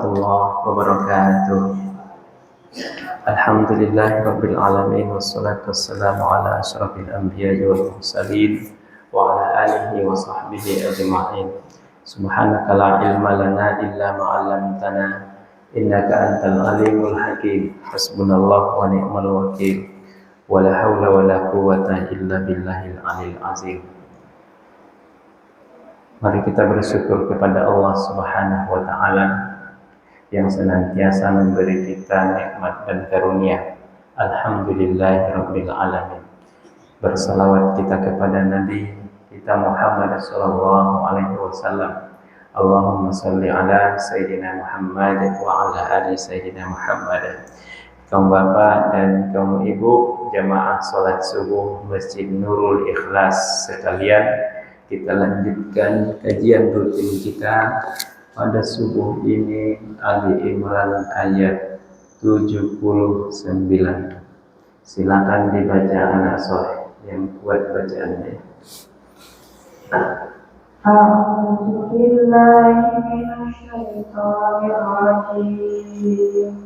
warahmatullahi wabarakatuh. Alhamdulillah rabbil alamin wassalatu wassalamu ala asyrafil anbiya'i wal mursalin wa ala alihi wa sahbihi ajma'in. Subhanaka la ilma lana illa ma 'allamtana innaka antal alimul hakim. Hasbunallahu wa ni'mal wakil. Wala haula wala quwwata illa billahil aliyil azim. Mari kita bersyukur kepada Allah Subhanahu wa taala yang senantiasa memberi kita nikmat dan karunia. Alhamdulillahirabbil alamin. Bersalawat kita kepada Nabi kita Muhammad sallallahu alaihi wasallam. Allahumma shalli ala sayyidina Muhammad wa ala ali sayyidina Muhammad. Kaum bapak dan kaum ibu jamaah salat subuh Masjid Nurul Ikhlas sekalian, kita lanjutkan kajian rutin kita pada subuh ini, Ali Imran ayat 79. Silakan dibaca anak soleh yang kuat bacaannya. A'udzu billahi minasy syaithanir rajim.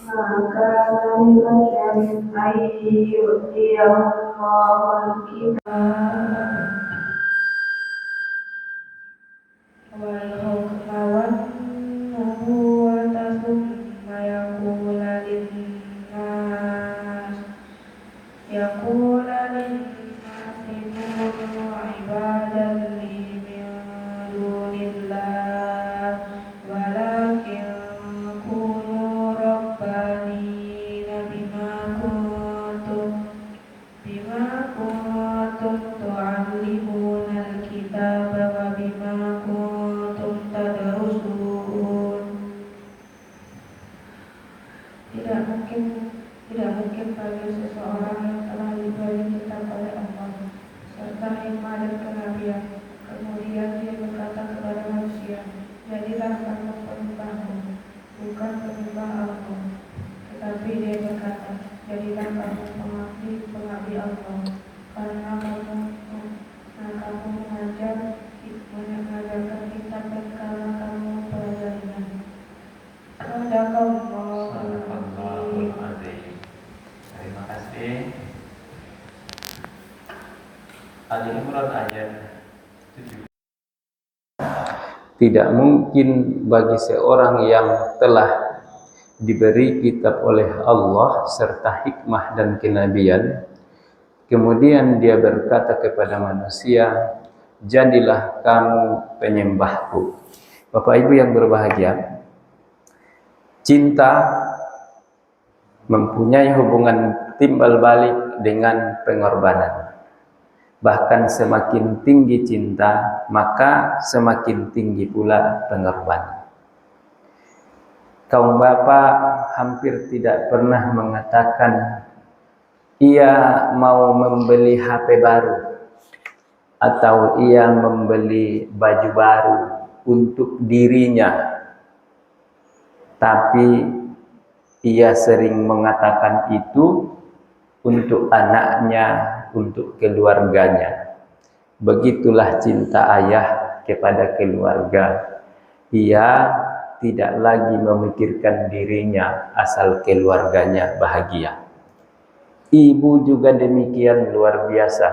Maka libasyarin ayyu'tiyallahul kitab wal hukma wan nubuwwata thumma yaqula lin-nasi kunu ibadan li min dunillah walakin kunu rabbanina bima kuntum tu'allimuna al-kitaba wa bima kuntum tadrusun. Tidak mungkin bagi seseorang yang telah diberi kitab oleh Allah serta hikmah dan kenabian, kemudian dia berkata kepada manusia, jadilah kamu penyembahku, bukan penyembah Allah. Tetapi dia berkata, jadilah kamu pengabdi Allah, karena kamu mengajarkan kitab dan karena kamu mempelajarinya. Sadaqallahul azim. Terima kasih. Ali Imran ayat 7. Tidak mungkin bagi seorang yang telah diberi kitab oleh Allah serta hikmah dan kenabian, kemudian dia berkata kepada manusia, jadilah kamu penyembahku. Bapak Ibu yang berbahagia, cinta mempunyai hubungan timbal balik dengan pengorbanan. Bahkan semakin tinggi cinta, maka semakin tinggi pula pengorbanan. Kaum bapak hampir tidak pernah mengatakan ia mau membeli HP baru atau ia membeli baju baru untuk dirinya, tapi ia sering mengatakan itu untuk anaknya, untuk keluarganya. Begitulah cinta ayah kepada keluarga. Ia tidak lagi memikirkan dirinya asal keluarganya bahagia. Ibu juga demikian, luar biasa.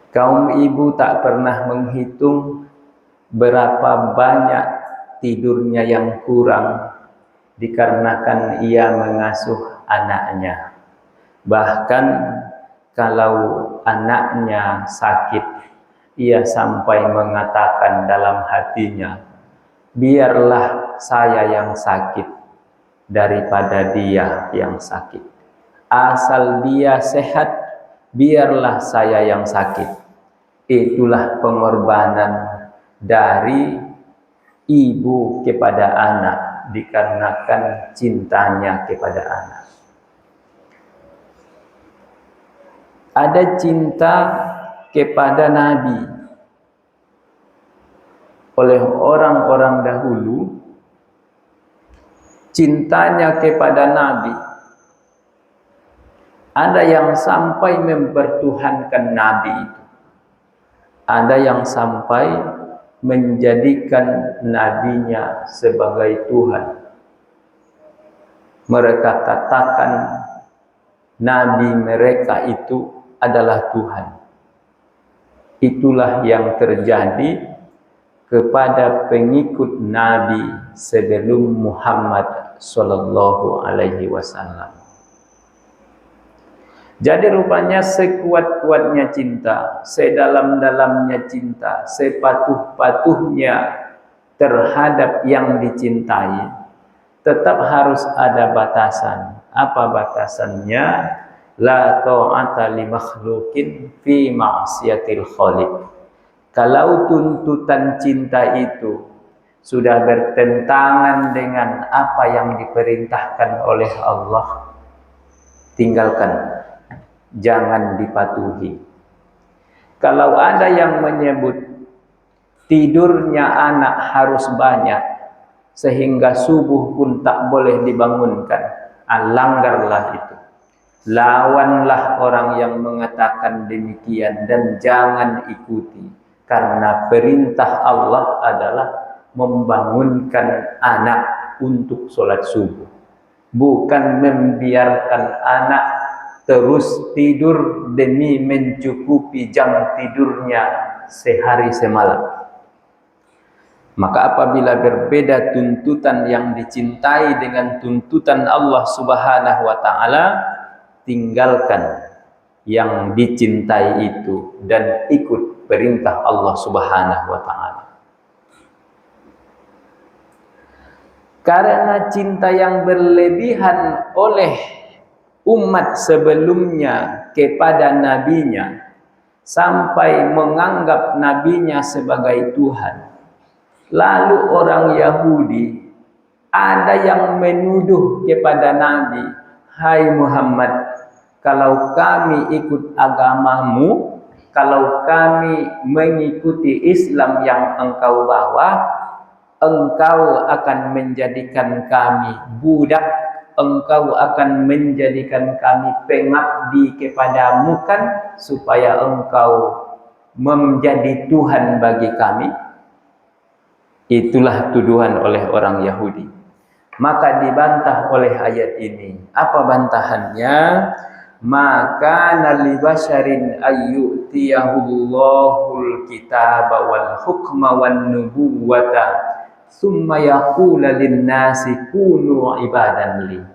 Kaum ibu tak pernah menghitung berapa banyak tidurnya yang kurang dikarenakan ia mengasuh anaknya. Bahkan kalau anaknya sakit, ia sampai mengatakan dalam hatinya, biarlah saya yang sakit daripada dia yang sakit. Asal dia sehat, biarlah saya yang sakit. Itulah pengorbanan dari ibu kepada anak dikarenakan cintanya kepada anak. Ada cinta kepada Nabi oleh orang-orang dahulu. Cintanya kepada Nabi, ada yang sampai mempertuhankan Nabi itu. Ada yang sampai menjadikan nabinya sebagai Tuhan. Mereka katakan nabi mereka itu adalah Tuhan. Itulah yang terjadi kepada pengikut Nabi sebelum Muhammad sallallahu alaihi wasallam. Jadi rupanya sekuat-kuatnya cinta, sedalam-dalamnya cinta, sepatuh-patuhnya terhadap yang dicintai, tetap harus ada batasan. Apa batasannya? La ta'ata li makhluqin fi ma'siyatil khaliq. Kalau tuntutan cinta itu sudah bertentangan dengan apa yang diperintahkan oleh Allah, tinggalkan, jangan dipatuhi. Kalau ada yang menyebut tidurnya anak harus banyak sehingga subuh pun tak boleh dibangunkan, langgarlah itu. Lawanlah orang yang mengatakan demikian dan jangan ikuti. Karena perintah Allah adalah membangunkan anak untuk sholat subuh. Bukan membiarkan anak terus tidur demi mencukupi jam tidurnya sehari semalam. Maka apabila berbeda tuntutan yang dicintai dengan tuntutan Allah Subhanahu wa ta'ala, tinggalkan yang dicintai itu dan ikut perintah Allah Subhanahu wa ta'ala. Karena cinta yang berlebihan oleh umat sebelumnya kepada nabinya sampai menganggap nabinya sebagai Tuhan. Lalu orang Yahudi ada yang menuduh kepada Nabi, "Hai Muhammad, kalau kami ikut agamamu, kalau kami mengikuti Islam yang engkau bawa, engkau akan menjadikan kami budak, engkau akan menjadikan kami pengabdi kepadamu kan, supaya engkau menjadi Tuhan bagi kami." Itulah tuduhan oleh orang Yahudi. Maka dibantah oleh ayat ini. Apa bantahannya? Maka li basyarin ayyutiyahullahul kitaba wal hukma wan nubuwata summa yaqula lin-nasi kunu ibadan li.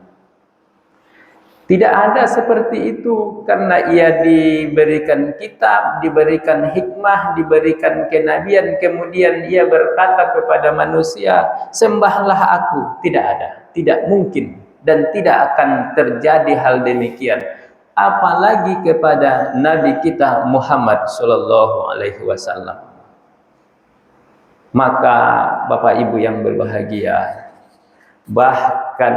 Tidak ada seperti itu, karena ia diberikan kitab, diberikan hikmah, diberikan kenabian, kemudian ia berkata kepada manusia, "Sembahlah aku." Tidak ada, tidak mungkin dan tidak akan terjadi hal demikian. Apalagi kepada Nabi kita Muhammad sallallahu alaihi wasallam. Maka Bapak Ibu yang berbahagia, bahkan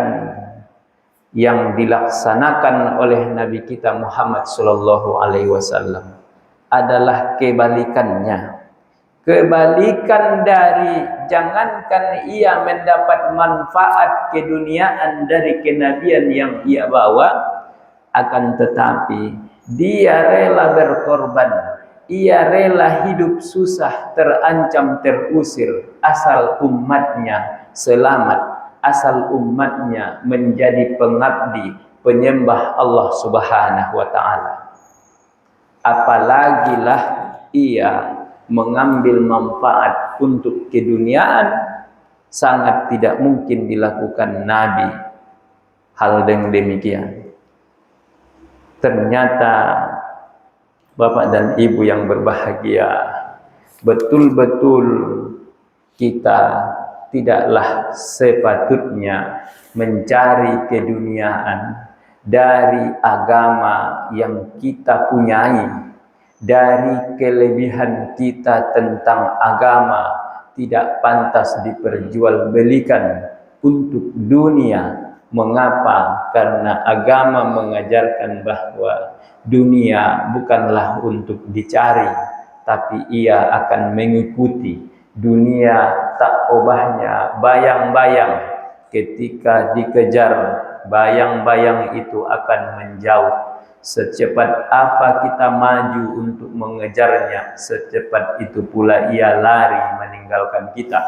yang dilaksanakan oleh Nabi kita Muhammad sallallahu alaihi wasallam adalah kebalikannya. Kebalikan dari jangankan ia mendapat manfaat keduniaan dari kenabian yang ia bawa, akan tetapi dia rela berkorban, ia rela hidup susah, terancam terusir, asal umatnya selamat, asal umatnya menjadi pengabdi, penyembah Allah Subhanahu wa ta'ala. Apalagilah ia mengambil manfaat untuk keduniaan, sangat tidak mungkin dilakukan Nabi hal yang demikian. Ternyata Bapak dan Ibu yang berbahagia, betul-betul kita tidaklah sepatutnya mencari keduniaan dari agama yang kita punyai, dari kelebihan kita tentang agama, tidak pantas diperjualbelikan untuk dunia. Mengapa? Karena agama mengajarkan bahwa dunia bukanlah untuk dicari, tapi ia akan mengikuti. Dunia tak ubahnya bayang-bayang, ketika dikejar bayang-bayang itu akan menjauh. Secepat apa kita maju untuk mengejarnya, secepat itu pula ia lari meninggalkan meninggalkan kita.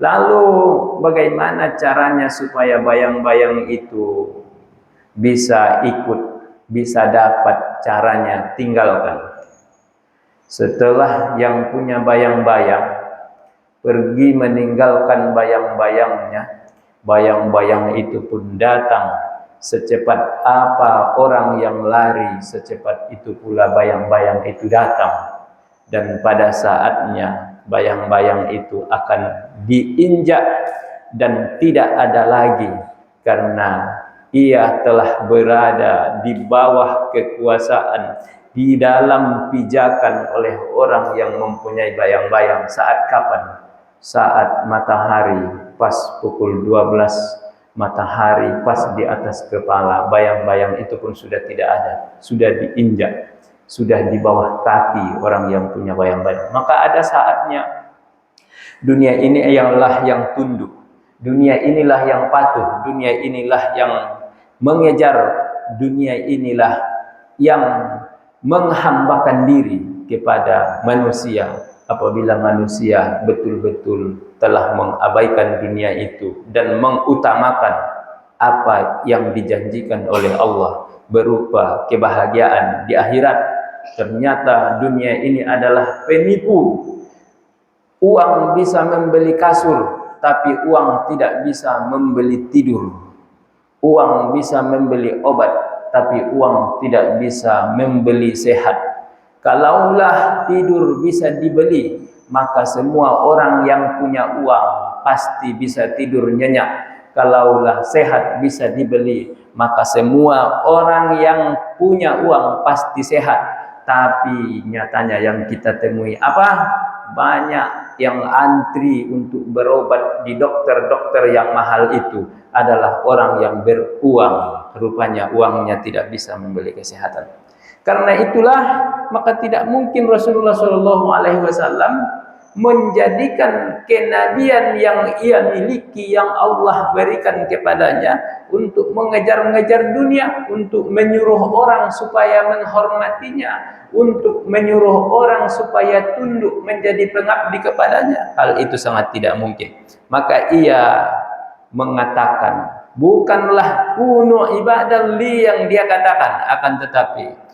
Lalu bagaimana caranya supaya bayang-bayang itu bisa ikut, bisa dapat caranya tinggalkan? Setelah yang punya bayang-bayang pergi meninggalkan bayang-bayangnya, bayang-bayang itu pun datang. Secepat apa orang yang lari, secepat itu pula bayang-bayang itu datang. Dan pada saatnya bayang-bayang itu akan diinjak dan tidak ada lagi, karena ia telah berada di bawah kekuasaan, di dalam pijakan oleh orang yang mempunyai bayang-bayang. Saat kapan? Saat matahari pas pukul 12, matahari pas di atas kepala, bayang-bayang itu pun sudah tidak ada, sudah diinjak, sudah di bawah kaki orang yang punya bayang-bayang. Maka ada saatnya dunia ini ialah yang tunduk, dunia inilah yang patuh, dunia inilah yang mengejar, dunia inilah yang menghambakan diri kepada manusia. Apabila manusia betul-betul telah mengabaikan dunia itu dan mengutamakan apa yang dijanjikan oleh Allah berupa kebahagiaan di akhirat, ternyata dunia ini adalah penipu. Uang bisa membeli kasur, tapi uang tidak bisa membeli tidur. Uang bisa membeli obat, tapi uang tidak bisa membeli sehat. Kalaulah tidur bisa dibeli, maka semua orang yang punya uang pasti bisa tidur nyenyak. Kalaulah sehat bisa dibeli, maka semua orang yang punya uang pasti sehat. Tapi nyatanya yang kita temui apa? Banyak yang antri untuk berobat di dokter-dokter yang mahal itu adalah orang yang beruang. Rupanya uangnya tidak bisa membeli kesehatan. Karena itulah maka tidak mungkin Rasulullah SAW menjadikan kenabian yang ia miliki, yang Allah berikan kepadanya, untuk mengejar-ngejar dunia, untuk menyuruh orang supaya menghormatinya, untuk menyuruh orang supaya tunduk menjadi pengabdi kepadanya. Hal itu sangat tidak mungkin. Maka ia mengatakan, bukanlah kunu ibadah li yang dia katakan, akan tetapi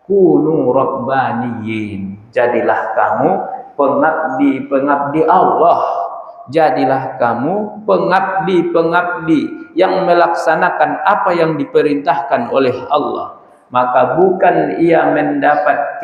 kunu rabbaniyin, jadilah kamu pengabdi-pengabdi Allah. Jadilah kamu pengabdi-pengabdi yang melaksanakan apa yang diperintahkan oleh Allah. Maka bukan ia mendapat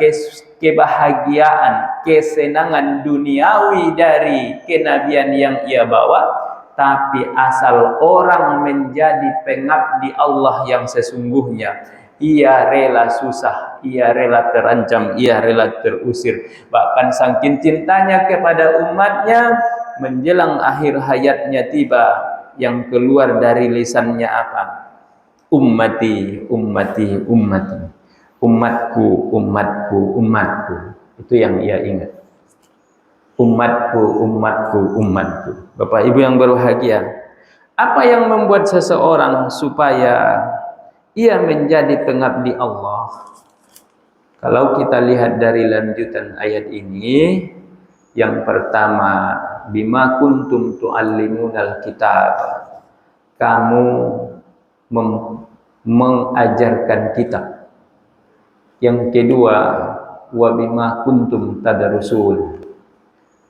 kebahagiaan, kesenangan duniawi dari kenabian yang ia bawa, tapi asal orang menjadi pengabdi Allah yang sesungguhnya, ia rela susah, ia rela terancam, ia rela terusir. Bahkan saking cintanya kepada umatnya, menjelang akhir hayatnya tiba, yang keluar dari lisannya apa? Ummati, ummati, ummati. Umatku, umatku, umatku. Itu yang ia ingat. Umatku, umatku, umatku. Bapak Ibu yang berbahagia, apa yang membuat seseorang supaya ia menjadi pengabdi Allah? Kalau kita lihat dari lanjutan ayat ini, yang pertama, bima kuntum tu'allimunal kitab, kamu mengajarkan kitab. Yang kedua, wa bima kuntum tadarusul,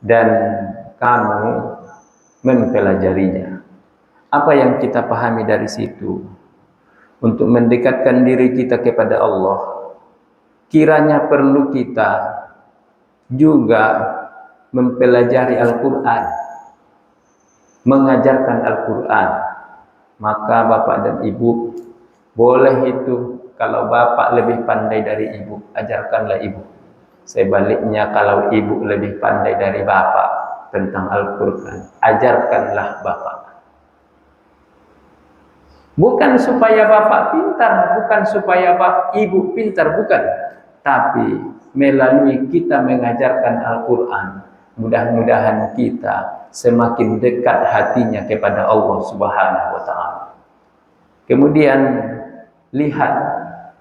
dan kamu mempelajarinya. Apa yang kita pahami dari situ? Untuk mendekatkan diri kita kepada Allah, kiranya perlu kita juga mempelajari Al-Quran, mengajarkan Al-Quran. Maka bapak dan ibu, boleh itu kalau bapak lebih pandai dari ibu, ajarkanlah ibu. Sebaliknya kalau ibu lebih pandai dari bapak tentang Al-Quran, ajarkanlah bapak. Bukan supaya bapak pintar, bukan supaya ibu pintar, bukan. Tapi melalui kita mengajarkan Al-Quran, mudah-mudahan kita semakin dekat hatinya kepada Allah Subhanahu wa Ta'ala. Kemudian lihat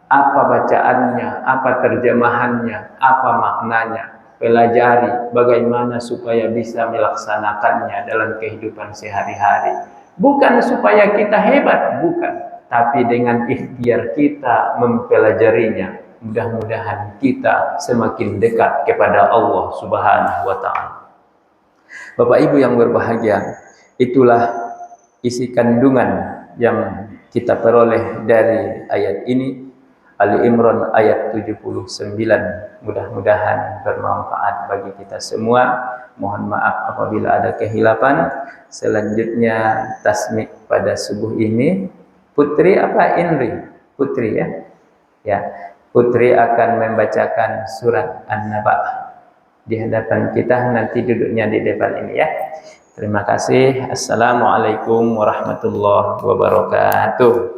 apa bacaannya, apa terjemahannya, apa maknanya. pelajari bagaimana supaya bisa melaksanakannya dalam kehidupan sehari-hari. Bukan supaya kita hebat, bukan. Tapi dengan ikhtiar kita mempelajarinya, mudah-mudahan kita semakin dekat kepada Allah Subhanahu wa Ta'ala. Bapak Ibu yang berbahagia, itulah isi kandungan yang kita peroleh dari ayat ini, Ali Imran ayat 79. Mudah-mudahan bermanfaat bagi kita semua. Mohon maaf apabila ada kehilapan. Selanjutnya tasmik pada subuh ini. Putri apa Indri? Putri ya. Ya, Putri akan membacakan surat An-Naba di hadapan kita, nanti duduknya di depan ini ya. Terima kasih. Assalamualaikum warahmatullahi wabarakatuh.